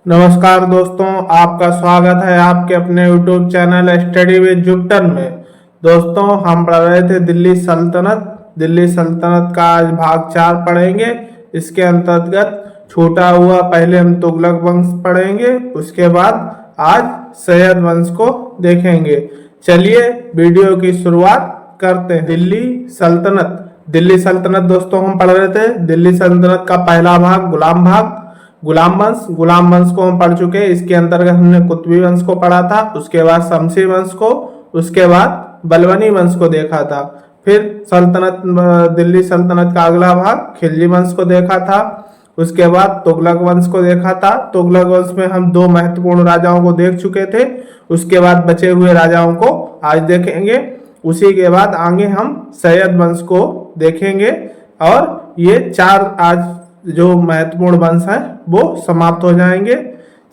नमस्कार दोस्तों, आपका स्वागत है आपके अपने YouTube channel study with Jupiter में। दोस्तों, हम पढ़ रहे थे दिल्ली सल्तनत का आज भाग 4 पढ़ेंगे। इसके अंतर्गत छूटा हुआ पहले हम तुगलक वंश पढ़ेंगे, उसके बाद आज सैयद वंश को देखेंगे। चलिए वीडियो की शुरुआत करते हैं। दिल्ली सल्तनत दोस्तों हम पढ़ रहे थे। दिल्ली सल्तनत का पहला भाग गुलाम वंश को हम पढ़ चुके हैं। इसके अंतर्गत हमने कुतुबी वंश को पढ़ा था, उसके बाद शमसी वंश को, उसके बाद बलबनी वंश को देखा था। फिर दिल्ली सल्तनत का अगला भाग खिलजी वंश को देखा था। उसके बाद तुगलक वंश को देखा था। तुगलक वंश में हम 2 महत्वपूर्ण राजाओं को देख चुके थे। उसके बाद बचे हुए राजाओं को आज देखेंगे। उसी के बाद आगे हम सैयद वंश को देखेंगे और ये 4 आज जो महत्वपूर्ण वंश है वो समाप्त हो जाएंगे।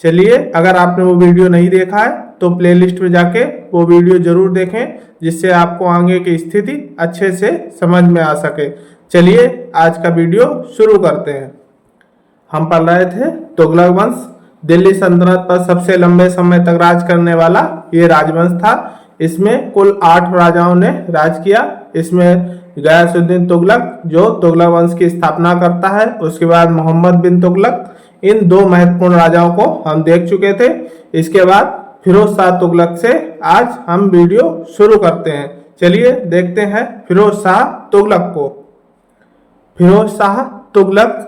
चलिए, अगर आपने वो वीडियो नहीं देखा है तो प्लेलिस्ट में जाके वो वीडियो जरूर देखें, जिससे आपको आगे की स्थिति अच्छे से समझ में आ सके। चलिए आज का वीडियो शुरू करते हैं। हम पढ़ रहे थे तुगलक वंश। दिल्ली सल्तनत पर सबसे लंबे समय तक राज करने वाला ये राजवंश था। इसमें कुल 8 राजाओं ने राज किया। इसमें गयासुद्दीन तुगलक जो तुगलक वंश की स्थापना करता है, उसके बाद मोहम्मद बिन तुगलक, इन 2 महत्वपूर्ण राजाओं को हम देख चुके थे। इसके बाद फिरोज शाह तुगलक से आज हम वीडियो शुरू करते हैं। चलिए देखते हैं फिरोज शाह तुगलक को। फिरोज शाह तुगलक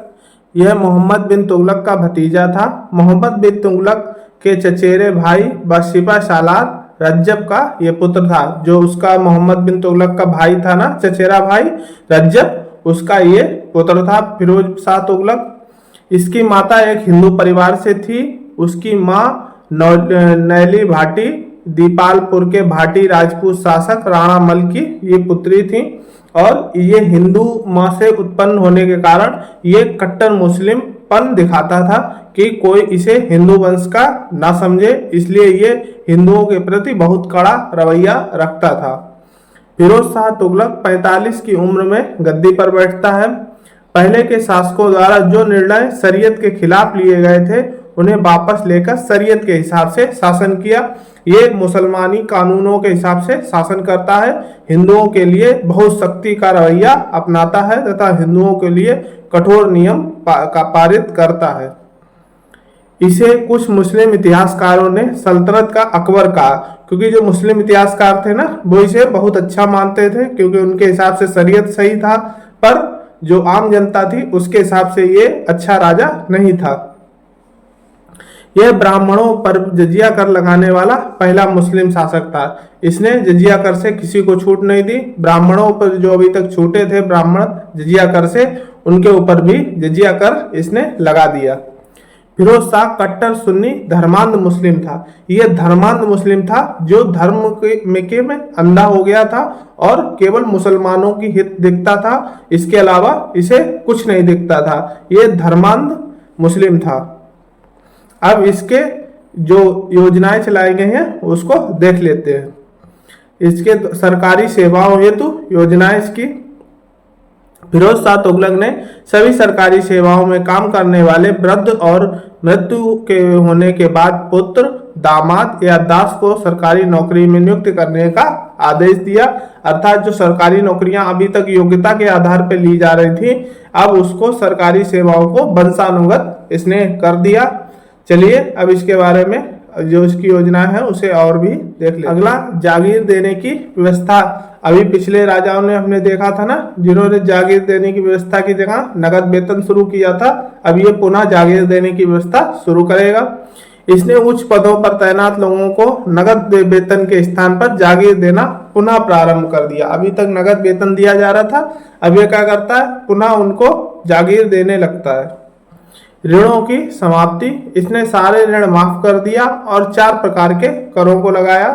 यह मोहम्मद बिन तुगलक का भतीजा था। मोहम्मद बिन तुगलक के चचेरे भाई व सिपा सालार रज्जब का ये पुत्र था। जो उसका मोहम्मद बिन तुगलक का भाई था ना, चचेरा भाई रज्जब, उसका ये पुत्र था फिरोज शाह तुगलक। इसकी माता एक हिंदू परिवार से थी। उसकी माँ नैली भाटी दीपालपुर के भाटी राजपूत शासक राणा मल की ये पुत्री थी। और ये हिंदू माँ से उत्पन्न होने के कारण ये कट्टर मुस्लिम पन दिखाता था कि कोई इसे हिंदू वंश का ना समझे, इसलिए ये हिंदुओं के प्रति बहुत कड़ा रवैया रखता था। फिरोज शाह तुगलक 45 की उम्र में गद्दी पर बैठता है। पहले के शासकों द्वारा जो निर्णय शरीयत के खिलाफ लिए गए थे उन्हें वापस लेकर शरीयत के हिसाब से शासन किया। ये मुसलमानी कानूनों के हिसाब से शासन करता है। हिंदुओं के लिए बहुत सख्ती का रवैया अपनाता है तथा हिंदुओं के लिए कठोर नियम का पारित करता है। इसे कुछ मुस्लिम इतिहासकारों ने सल्तनत का अकबर कहा, क्योंकि जो मुस्लिम इतिहासकार थे ना वो इसे बहुत अच्छा मानते थे, क्योंकि उनके हिसाब से शरीयत सही था। पर जो आम जनता थी उसके हिसाब से ये अच्छा राजा नहीं था। यह ब्राह्मणों पर जजिया कर लगाने वाला पहला मुस्लिम शासक था। इसने जजिया कर से किसी को छूट नहीं दी। ब्राह्मणों पर जो अभी तक छूटे थे ब्राह्मण जजिया कर से, उनके ऊपर भी जजिया कर इसने लगा दिया। फिरोज शाह कट्टर सुन्नी धर्मांध मुस्लिम था। यह धर्मांध मुस्लिम था जो धर्म में अंधा हो गया था और केवल मुसलमानों की हित दिखता था, इसके अलावा इसे कुछ नहीं दिखता था। यह धर्मांध मुस्लिम था। अब इसके जो योजनाएं चलाई गई हैं उसको देख लेते हैं। इसके सरकारी सेवाओं हेतु योजनाएं इसकी। फिरोज शाह तुगलक ने सभी सरकारी सेवाओं में काम करने वाले वृद्ध और मृत्यु के होने के बाद पुत्र, दामाद या दास को सरकारी नौकरी में नियुक्त करने का आदेश दिया। अर्थात जो सरकारी नौकरियां अभी तक योग्यता के आधार पर ली जा रही थी, अब उसको सरकारी सेवाओं को वंशानुगत इसने कर दिया। चलिए अब इसके बारे में जो इसकी योजना है उसे और भी देख ले। अगला जागीर देने की व्यवस्था। अभी पिछले राजाओं ने हमने देखा था ना, जिन्होंने जागीर देने की व्यवस्था की जगह नगद वेतन शुरू किया था, अब ये पुनः जागीर देने की व्यवस्था शुरू करेगा। इसने उच्च पदों पर तैनात लोगों को नगद वेतन के स्थान पर जागीर देना पुनः प्रारंभ कर दिया। अभी तक नगद वेतन दिया जा रहा था, अब ये क्या करता है, पुनः उनको जागीर देने लगता है। ऋणों की समाप्ति। इसने सारे ऋण माफ कर दिया और 4 प्रकार के करों को लगाया: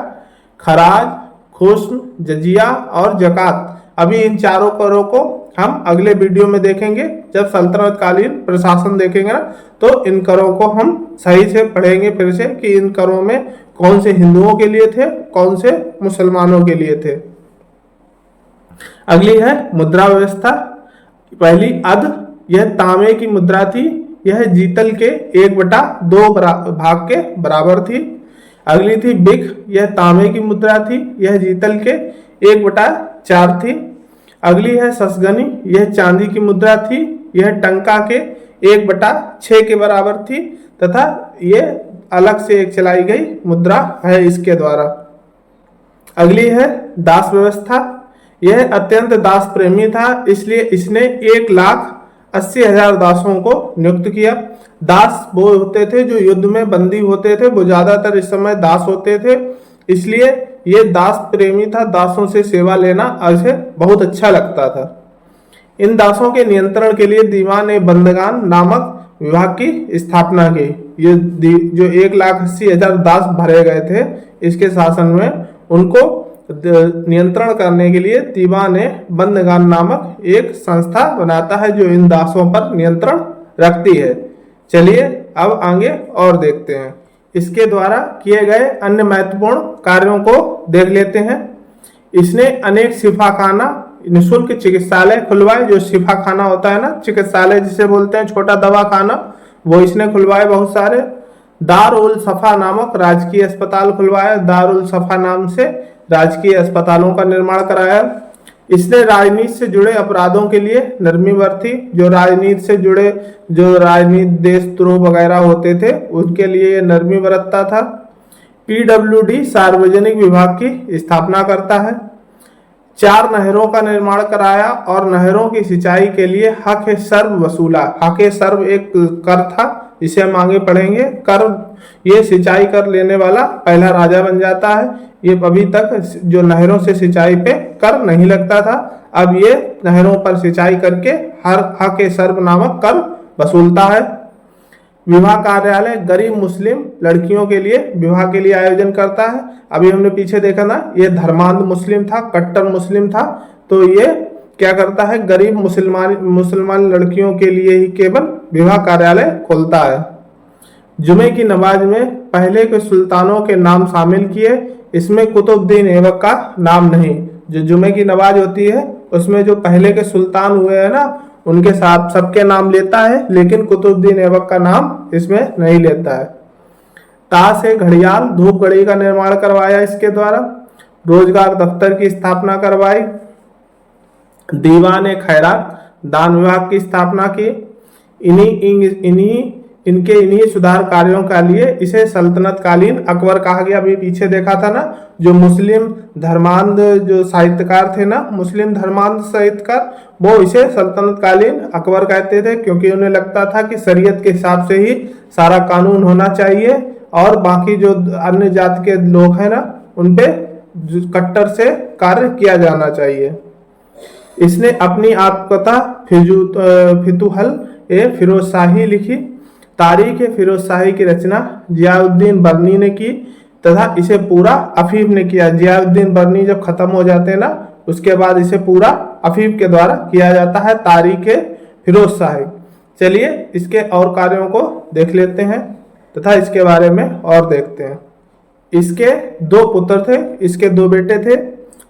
खराज, खुस्म, जजिया और जकात। अभी इन 4 करों को हम अगले वीडियो में देखेंगे। जब सल्तनत कालीन प्रशासन देखेंगे ना, तो इन करों को हम सही से पढ़ेंगे फिर से कि इन करों में कौन से हिंदुओं के लिए थे, कौन से मुसलमानों के लिए थे। अगली है मुद्रा व्यवस्था। पहली अध, यह तांबे की मुद्रा थी। यह जीतल के 1/2 भाग के बराबर थी। अगली थी बिक, यह तांबे की मुद्रा थी, यह जीतल के 1/4 थी। अगली है ससगनी, यह चांदी की मुद्रा थी, यह टंका के 1/6 के बराबर थी तथा ये अलग से एक चलाई गई मुद्रा है इसके द्वारा। अगली है दास व्यवस्था, यह अत्यंत दास प्रेमी था, इसलिए इसने 1,80,000 दासों को नियुक्त किया। दास वो होते थे जो युद्ध में बंदी होते थे, वो ज्यादातर इस समय दास होते थे, इसलिए ये दास प्रेमी था, दासों से सेवा लेना उसे बहुत अच्छा लगता था। इन दासों के नियंत्रण के लिए दीवान ए बंदगान नामक विभाग की स्थापना की। ये जो 1,80,000 दास भरे गए थे इसके शासन में, उनको नियंत्रण करने के लिए दीवान ए बंदगान नामक एक संस्था बनाता है जो इन दासों पर नियंत्रण रखती है। चलिए अब आगे और देखते हैं। इसके द्वारा किए गए अन्य महत्वपूर्ण कार्यों को देख लेते हैं। इसने अनेक शिफाखाना, निःशुल्क चिकित्सालय खुलवाए। जो शिफाखाना होता है ना, चिकित्सालय जिसे बोलते हैं, छोटा दवाखाना, वो इसने खुलवाए बहुत सारे। दार उल सफा नामक राजकीय अस्पताल खुलवाया। दार उल सफा नाम से राजकीय अस्पतालों का निर्माण कराया। इसने राजनीति से जुड़े अपराधों के लिए नरमी बरती। जो राजनीति से जुड़े, जो राजनीति देशद्रोह वगैरह होते थे, उनके लिए ये नरमी बरतता था। PWD सार्वजनिक विभाग की स्थापना करता है। 4 नहरों का निर्माण कराया और नहरों की सिंचाई के लिए हक सर्व वसूला। हक सर्व एक कर था, इसे हम आगे पढ़ेंगे। कर, ये सिंचाई कर लेने वाला पहला राजा बन जाता है। ये अभी तक जो नहरों से सिंचाई पे कर नहीं लगता था, अब ये नहरों पर सिंचाई करके हर हक सर्व नामक कर वसूलता है। विवाह कार्यालय गरीब मुस्लिम लड़कियों के लिए विवाह के लिए आयोजन करता है। अभी हमने पीछे देखा ना, ये धर्मांध मुस्लिम था, कट्टर मुस्लिम था, तो ये क्या करता है, गरीब मुसलमान लड़कियों के लिए ही केवल विवाह कार्यालय खोलता है। जुमे की नमाज में पहले के सुल्तानों के नाम शामिल किए, इसमें कुतुबुद्दीन ऐबक का नाम नहीं। जो जुमे की नमाज होती है उसमें जो पहले के सुल्तान हुए हैं ना, उनके साथ सबके नाम लेता है, लेकिन कुतुबुद्दीन ऐबक का नाम इसमें नहीं लेता है। ताश है घड़ियाल, धूप घड़ी का निर्माण करवाया इसके द्वारा। रोजगार दफ्तर की स्थापना करवाई। दीवान ए खैरात, दान विभाग की स्थापना की। इन्हीं सुधार कार्यों के लिए इसे सल्तनत कालीन अकबर कहा गया। अभी पीछे देखा था ना, जो मुस्लिम धर्मांध जो साहित्यकार थे ना, मुस्लिम धर्मांध साहित्यकार, वो इसे सल्तनत कालीन अकबर कहते थे, क्योंकि उन्हें लगता था कि शरीयत के हिसाब से ही सारा कानून होना चाहिए और बाकी जो अन्य जाति के लोग हैं ना, उनपे कट्टर से कार्य किया जाना चाहिए। इसने अपनी आत्मकथा फितुहल ए फिरोज शाही लिखी। तारीख फिरोज शाही की रचना जियाउद्दीन बर्नी ने की तथा इसे पूरा अफीफ ने किया। जियाउद्दीन बर्नी जब खत्म हो जाते हैं ना, उसके बाद इसे पूरा अफीफ के द्वारा किया जाता है, तारीख फिरोज शाही। चलिए इसके और कार्यों को देख लेते हैं तथा इसके बारे में और देखते हैं। इसके 2 पुत्र थे, इसके 2 बेटे थे,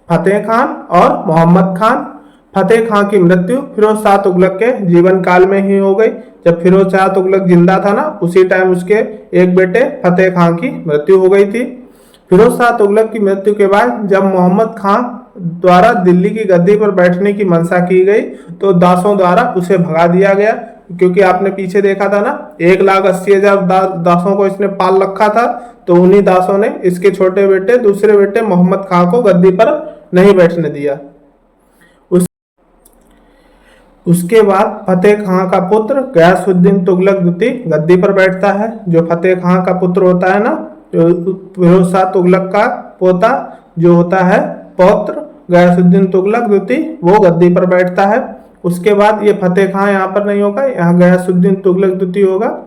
फतेह खान और मोहम्मद खान। फतेह खान की मृत्यु फिरोज शाह तुगलक के जीवन काल में ही हो गई। जब फिरोज शाह तुगलक जिंदा था ना, उसी टाइम उसके एक बेटे फतेह खान की मृत्यु हो गई थी। फिरोज शाह तुगलक की मृत्यु के बाद जब मोहम्मद खान द्वारा दिल्ली की गद्दी पर बैठने की मंशा की गई, तो दासों द्वारा उसे भगा दिया गया। क्योंकि आपने पीछे देखा था ना, 1,80,000 दासों को इसने पाल रखा था, तो उन्हीं दासों ने इसके छोटे बेटे, दूसरे बेटे मोहम्मद खान को गद्दी पर नहीं बैठने दिया। उसके बाद फतेह खान का पुत्र गयासुद्दीन तुगलक द्वितीय गद्दी पर बैठता है। जो फतेह खान का पुत्र होता है ना, जो फिरोज शाह तुगलक का पोता जो होता है, पौत्र गयासुद्दीन तुगलक द्वितीय, वो गद्दी पर बैठता है। उसके बाद ये फतेह खान यहाँ पर नहीं होगा, यहाँ गयासुद्दीन तुगलक द्वितीय होगा।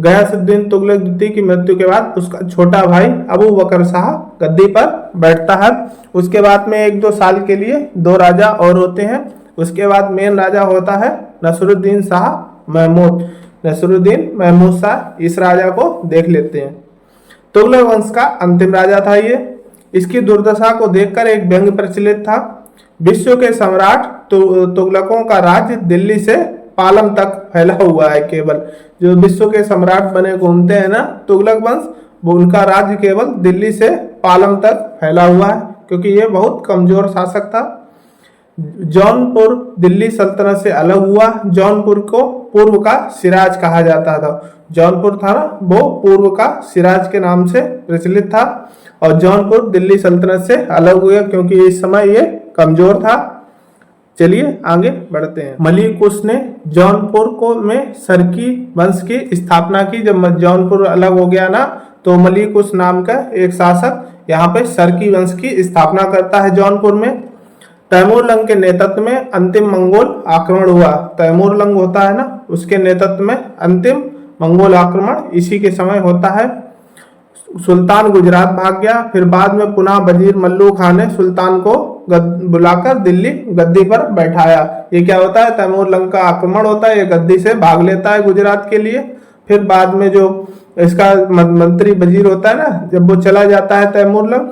गयासुद्दीन तुगलक द्वितीय की मृत्यु के बाद उसका छोटा भाई अबू बकर शाह गद्दी पर बैठता है। उसके बाद में 1-2 साल के लिए 2 राजा और होते हैं। उसके बाद मेन राजा होता है नसरुद्दीन शाह महमूद, नसरुद्दीन महमूद शाह। इस राजा को देख लेते हैं। तुगलक वंश का अंतिम राजा था ये। इसकी दुर्दशा को देखकर एक व्यंग्य प्रचलित था। विश्व के सम्राट तुगलकों का राज्य दिल्ली से पालम तक फैला हुआ है। केवल जो विश्व के सम्राट बने घूमते हैं ना तुगलक वंश, वो उनका राज्य केवल दिल्ली से पालम तक फैला हुआ है, क्योंकि ये बहुत कमजोर शासक था। जौनपुर दिल्ली सल्तनत से अलग हुआ। जौनपुर को पूर्व का सिराज कहा जाता था। जौनपुर था ना, वो पूर्व का सिराज के नाम से प्रचलित था, और जौनपुर दिल्ली सल्तनत से अलग हुआ क्योंकि इस समय ये कमजोर था। चलिए आगे बढ़ते हैं। मलिक उसने जौनपुर को में सरकी वंश की स्थापना की। जब जौनपुर अलग हो गया ना, तो मलिक उस नाम का एक शासक यहाँ पे सरकी वंश की स्थापना करता है जौनपुर में। तैमूरलंग के नेतृत्व में अंतिम मंगोल आक्रमण हुआ। तैमूरलंग होता है ना, उसके नेतृत्व में अंतिम मंगोल आक्रमण इसी के समय होता है। सुल्तान गुजरात भाग गया। फिर बाद में पुनः वजीर मल्लू खान ने सुल्तान को बुलाकर दिल्ली गद्दी पर बैठाया। ये क्या होता है, तैमूरलंग का आक्रमण होता है, ये गद्दी से भाग लेता है गुजरात के लिए। फिर बाद में जो इसका मंत्री वजीर होता है ना, जब वो चला जाता है तैमूरलंग,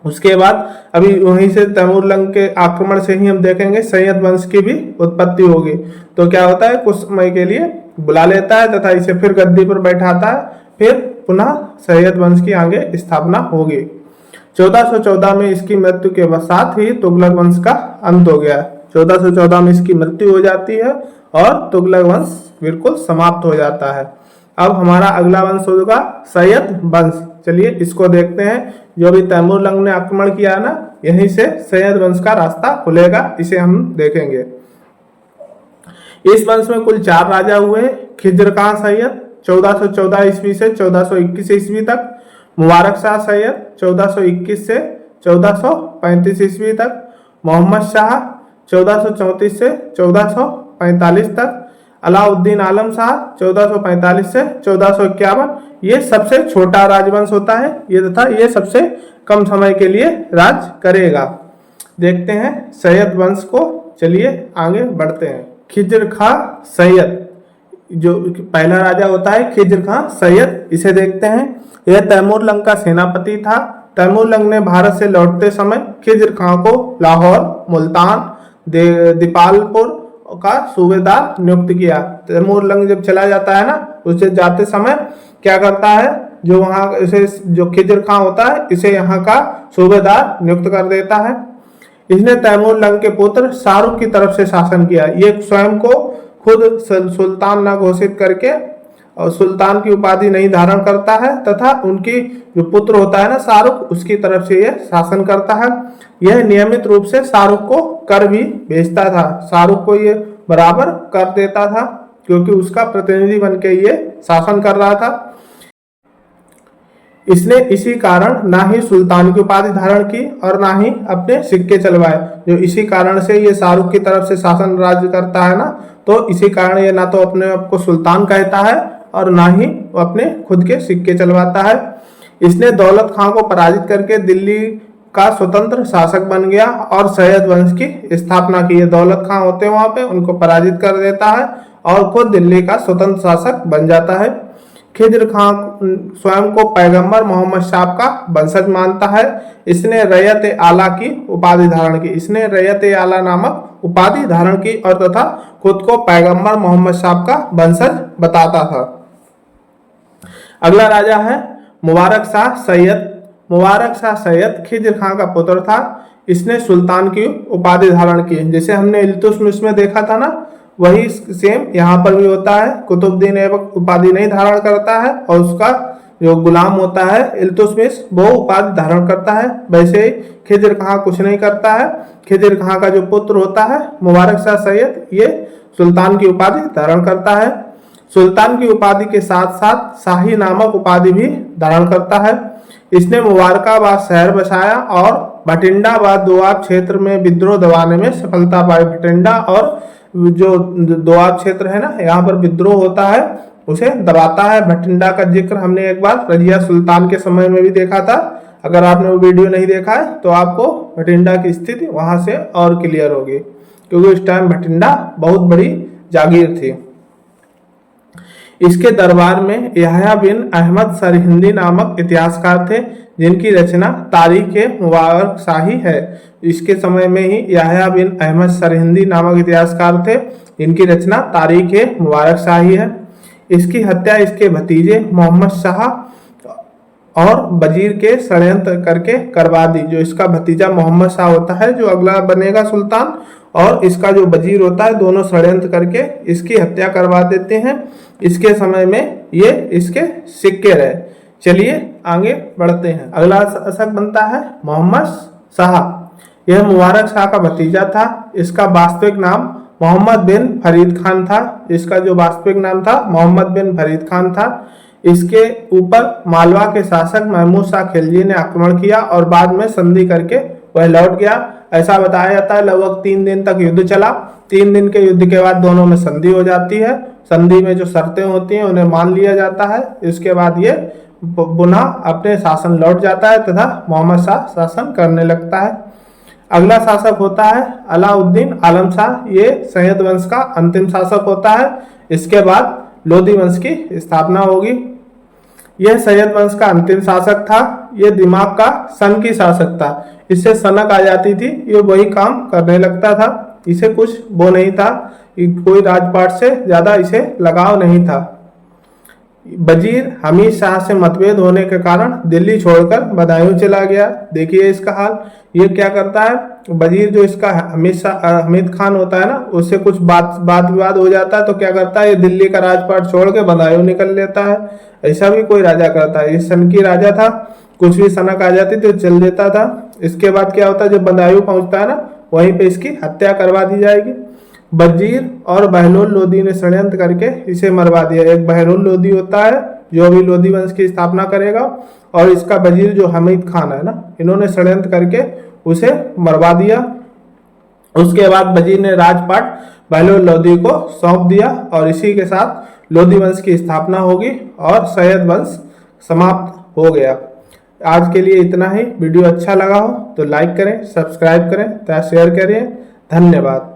उसके बाद अभी वहीं से तैमूरलंग के आक्रमण से ही हम देखेंगे सैयद वंश की भी उत्पत्ति होगी। तो क्या होता है, कुछ समय के लिए बुला लेता है तथा इसे फिर गद्दी पर बैठाता है, फिर पुनः सैयद वंश की आगे स्थापना होगी। 1414 में इसकी मृत्यु के साथ ही तुगलक वंश का अंत हो गया। 1414 में इसकी मृत्यु हो जाती है और तुगलक वंश बिल्कुल समाप्त हो जाता है। अब हमारा अगला वंश होगा सैयद वंश। चलिए इसको देखते हैं। जो भी तैमूरलंग ने आक्रमण किया ना, यहीं से सैयद वंश का रास्ता खुलेगा, इसे हम देखेंगे। इस वंश में कुल 4 राजा हुए। खिज्र खां सैयद 1414 ईस्वी से 1421 ईस्वी तक, मुबारक शाह सैयद 1421 से 1435 ईस्वी तक, मोहम्मद शाह 1434 से 1445 तक, अलाउद्दीन आलम शाह 1445 से 1451। ये सबसे छोटा राजवंश होता है ये, तथा ये सबसे कम समय के लिए राज करेगा। देखते हैं सैयद वंश को। चलिए आगे बढ़ते हैं। खिज्र खां सैयद, जो पहला राजा होता है खिज्र खां सैयद, इसे देखते हैं। यह तैमूरलंग का सेनापति था। तैमूरलंग ने भारत से लौटते समय खिज्र खां को लाहौर, मुल्तान, दीपालपुर का सूबेदार नियुक्त किया। तैमूरलंग जब चला जाता है ना, उसे जाते समय क्या करता है, जो वहां इसे जो खिज्र खां होता है इसे यहाँ का सूबेदार नियुक्त कर देता है। इसने तैमूरलंग के पुत्र शाहरुख की तरफ से शासन किया। ये स्वयं को खुद सुल्तान न घोषित करके और सुल्तान की उपाधि नहीं धारण करता है, तथा उनकी जो पुत्र होता है ना शाहरुख, उसकी तरफ से यह शासन करता है। यह नियमित रूप से शाहरुख को कर भी भेजता था। शाहरुख को ये बराबर कर देता था, क्योंकि उसका प्रतिनिधि बन के ये शासन कर रहा था। इसने इसी कारण ना ही सुल्तान की उपाधि धारण की और ना ही अपने सिक्के चलवाए। जो इसी कारण से ये शाहरुख की तरफ से शासन राज्य करता है ना, तो इसी कारण ये ना तो अपने आप को सुल्तान कहता है और ना ही अपने खुद के सिक्के चलवाता है। इसने दौलत खां को पराजित करके दिल्ली का स्वतंत्र शासक बन गया और सैयद वंश की स्थापना की। है दौलत खां होते हैं वहां पे, उनको पराजित कर देता है और खुद दिल्ली का स्वतंत्र शासक बन जाता है। खिज्र खां स्वयं को पैगंबर मोहम्मद शाह का वंशज मानता है। इसने रैयत आला की उपाधि धारण की। इसने रैयत आला नामक उपाधि धारण की और तथा खुद को पैगंबर मोहम्मद शाह का वंशज बताता था। अगला राजा है मुबारक शाह सैयद। मुबारक शाह सैयद खिज्र खां का पुत्र था। इसने सुल्तान की उपाधि धारण की। जैसे हमने इल्तुतमिश में देखा था ना, वही सेम यहाँ पर भी होता है। कुतुबुद्दीन ऐबक उपाधि नहीं धारण करता है और उसका जो गुलाम होता है इल्तुतमिश, वो उपाधि धारण करता है। वैसे ही खिज्र खां कुछ नहीं करता है। खिज्र खां का जो पुत्र होता है मुबारक शाह सैयद, ये सुल्तान की उपाधि धारण करता है। सुल्तान की उपाधि के साथ साथ शाही नामक उपाधि भी धारण करता है। इसने मुबारकाबाद शहर बसाया और भटिंडाबाद दोआब क्षेत्र में विद्रोह दबाने में सफलता पाई। भटिंडा और जो दोआब क्षेत्र है ना, यहाँ पर विद्रोह होता है, उसे दबाता है। भटिंडा का जिक्र हमने एक बार रजिया सुल्तान के समय में भी देखा था। अगर आपने वो वीडियो नहीं देखा है तो आपको भटिंडा की स्थिति वहां से और क्लियर होगी, क्योंकि उस टाइम भटिंडा बहुत बड़ी जागीर थी। इसके दरबार में याह्या बिन अहमद सरहिंदी नामक इतिहासकार थे, जिनकी रचना तारीख मुबारक शाही है। इसके समय में ही याह्या बिन अहमद सरहिंदी नामक इतिहासकार थे, जिनकी रचना तारीख मुबारक शाही है। इसकी हत्या इसके भतीजे मोहम्मद शाह और वजीर के षड्यंत्र करके करवा दी। जो इसका भतीजा मोहम्मद शाह होता है, जो अगला बनेगा सुल्तान, और इसका जो वजीर होता है, दोनों षड्यंत्र करके इसकी हत्या करवा देते हैं। इसके समय में ये इसके सिक्के रहे। चलिए आगे बढ़ते हैं। अगला शासक बनता है मोहम्मद शाह। यह मुबारक शाह का भतीजा था। इसका वास्तविक नाम मोहम्मद बिन फरीद खान था। इसका जो वास्तविक नाम था मोहम्मद बिन फरीद खान था। इसके ऊपर मालवा के शासक महमूद शाह खिलजी ने आक्रमण किया और बाद में संधि करके वह लौट गया। ऐसा बताया जाता है लगभग 3 दिन तक युद्ध चला। 3 दिन के युद्ध के बाद दोनों में संधि हो जाती है। संधि में जो शर्तें होती हैं उन्हें मान लिया जाता है। इसके बाद ये पुनः अपने शासन लौट जाता है तथा मोहम्मद शाह शासन करने लगता है। अगला शासक होता है अलाउद्दीन आलम शाह। ये सैयद वंश का अंतिम शासक होता है। इसके बाद लोधी वंश की स्थापना होगी। यह सैयद वंश का अंतिम शासक था। यह दिमाग का सन की शासक था। इससे सनक आ जाती थी, ये वही काम करने लगता था। इसे कुछ वो नहीं था, कोई राजपाट से ज्यादा इसे लगाव नहीं था। वजीर हमीद शाह से मतभेद होने के कारण दिल्ली छोड़कर बदायूं चला गया। देखिए इसका हाल। ये क्या करता है, वजीर जो इसका हमीद खान होता है ना, उससे कुछ बात विवाद हो जाता है तो क्या करता है, ये दिल्ली का राजपाट छोड़ के बदायूं निकल लेता है। ऐसा भी कोई राजा करता है। ये सन की राजा था, कुछ भी सनक आ जाती तो चल देता था। इसके बाद क्या होता है, जब बदायूं पहुंचता है ना, वहीं पे इसकी हत्या करवा दी जाएगी। वजीर और बहलोल लोधी ने षड्यंत्र करके इसे मरवा दिया। एक बहलोल लोधी होता है जो अभी लोधी वंश की स्थापना करेगा, और इसका वजीर जो हमीद खान है ना, इन्होंने षड्यंत्र करके उसे मरवा दिया। उसके बाद वजीर ने राजपाट बहलोल लोधी को सौंप दिया और इसी के साथ लोधी वंश की स्थापना होगी और सैयद वंश समाप्त हो गया। आज के लिए इतना ही। वीडियो अच्छा लगा हो तो लाइक करें, सब्सक्राइब करें तथा शेयर करें। धन्यवाद।